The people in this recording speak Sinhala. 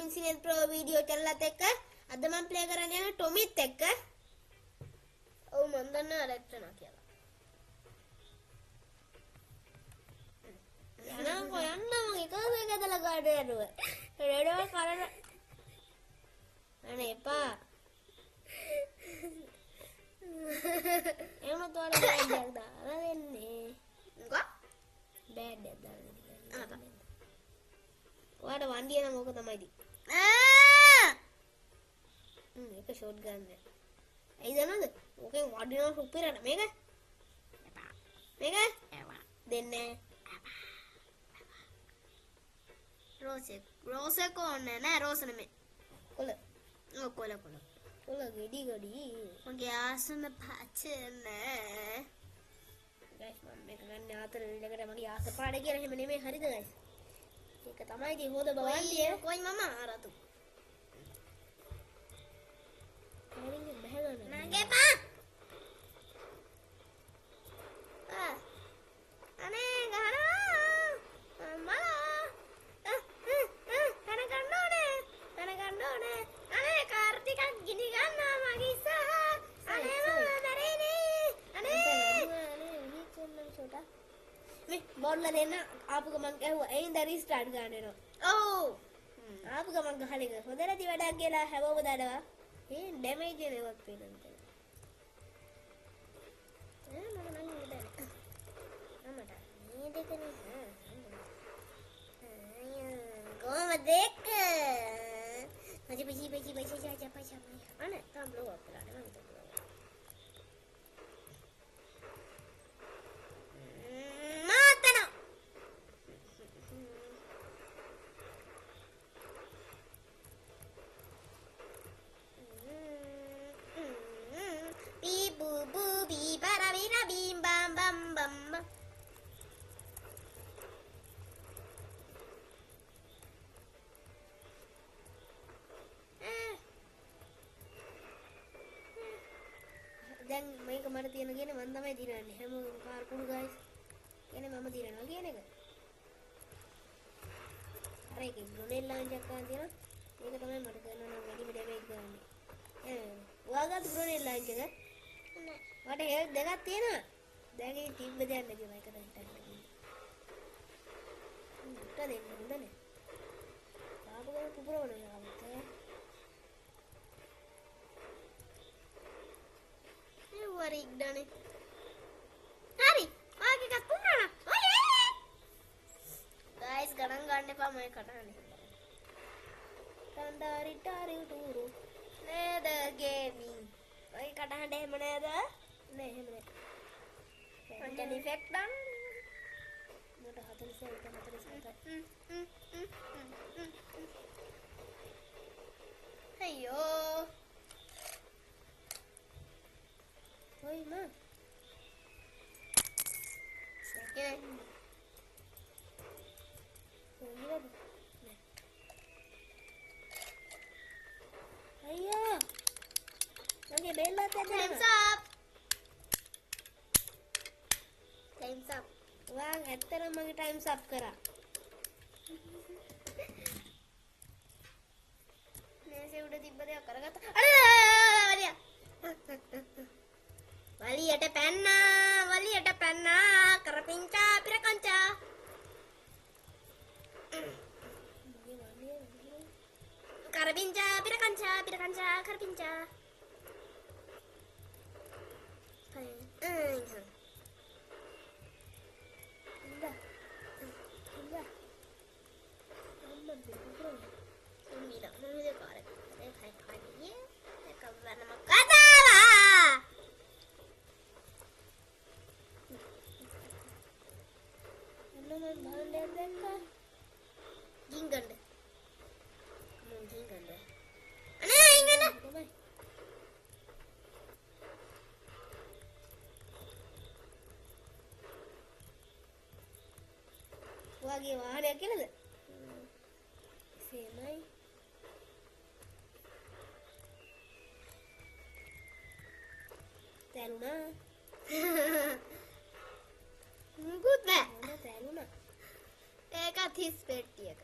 Farming Series Pro video channel එක අද මම ප්ලේ කරන්න යන ටොමිත් එක්ක. ඔව් මම දන්නවා ඇලෙක්ට් වෙනවා කියලා. යන්න මම එකම එකදලා ගාඩ යනවා. රෙඩව කරන අනේ එපා. එහෙම තෝරලා බෑඩ් එකක් දාලා දෙන්නේ. මොකක්? බෑඩ් එකක් දාලා දෙන්න. ඔයාට වන්දිය නම් ඕක තමයි දී. මේක ෂොට් ගන්න. ඇයි දන්නවද? ඕකෙන් වඩිනවා සුපිරට මේක. එපා. මේක? එපා. දෙන්නේ. රෝසේ කොන්නේ නෑ රෝස නෙමෙයි. කොළ. ඔව් කොළ. කොළ ගෙඩි. මගේ ආසම පාචනේ. ගයිස් මම මේක ගන්න ආතර විලකට මගේ ආස පාඩේ කියලා එහෙම නෙමෙයි හරිද ගයිස්? ඒක තමයි ඉතින් හොද බවන්දිය. කොයි මම ආරතු. කරින් බහගන්න. නංගේ පා. අනේ ගහනවා. මලා. කන ගන්න ඕනේ. අනේ කාර් ටිකක් ගිනි ගන්නවා මගේ ඉස්සහ. අනේ මම මැරෙන්නේ. අනේ චොටා. මේ බෝල්ල දෙන්න ආපු ගමන් ගැහුවා. එයින් ද රීස්ටාර්ට් ගන්න වෙනවා. ඔව්. ආපු ගමන් ගහන එක. හොඳටදී වැඩක් කියලා හැවව දඩවා. ඒ ඩැමේජ් එකක් වෙනවා. මම නම් ඉඳලා. අම්මට මේ දෙකනේ. කොහමද දෙක? පචි. අනේ තාම බ්ලෝ අප් කරලා මම හිතුවා. දැන් මේක මට තියෙන කියන්නේ මම තමයි දිනන්නේ හැම කාර් කුඩු ගයිස් කියන්නේ මම දිනනවා කියන එක. අර ඒක ග්‍රොනේඩ් ලොන්චර් එකක් ගන්න තියෙනවා. ඒක තමයි මට කරන්න නම් වැඩිම ඩැමේජ් කරන්නේ. ඔයාගත් ග්‍රොනේඩ් ලොන්චර් එක නෑ. මට හෙල්ත් දෙකක් තියෙනවා. දැන් ඒ ටිප් දෙන්න කියලා එකට හිටන්න. උට දෙන්න හොඳනේ. ආපුවම පුපුරවන යාමතේ. වරික් දනේ. හරි. ඔයක එකක් තුනනා. ඔය. ගයිස් ගණන් ගන්න එපා මම කටහනේ. තන්දාරි ටාරි ටූරු. නේද ගේමින්. ඔය කටහඬ එහෙම නේද? නෑ එහෙම නෑ. පන්ජන් ඉෆෙක්ට් ඩන්. මට 47. අයියෝ. Oi, ma. Oke. Ayo. Nanti bela tadi. Time's up. Wah, ඇත්තටම මගේ time's up කරා. මේසේ උඩ තිබ්බ දෙයක් කරගත්තා. අර වලියට පැන්නා කරපිංචා පිරකංචා කරපිංචා පිරකංචා කරපිංචා Ginganda. Aneh ingana. Wagi wahanයක් කියලාද? සේමයි. තැරුණා. මුකුත් නෑ. තැරුණා. ඒකත් හිස් පෙට්ටියක.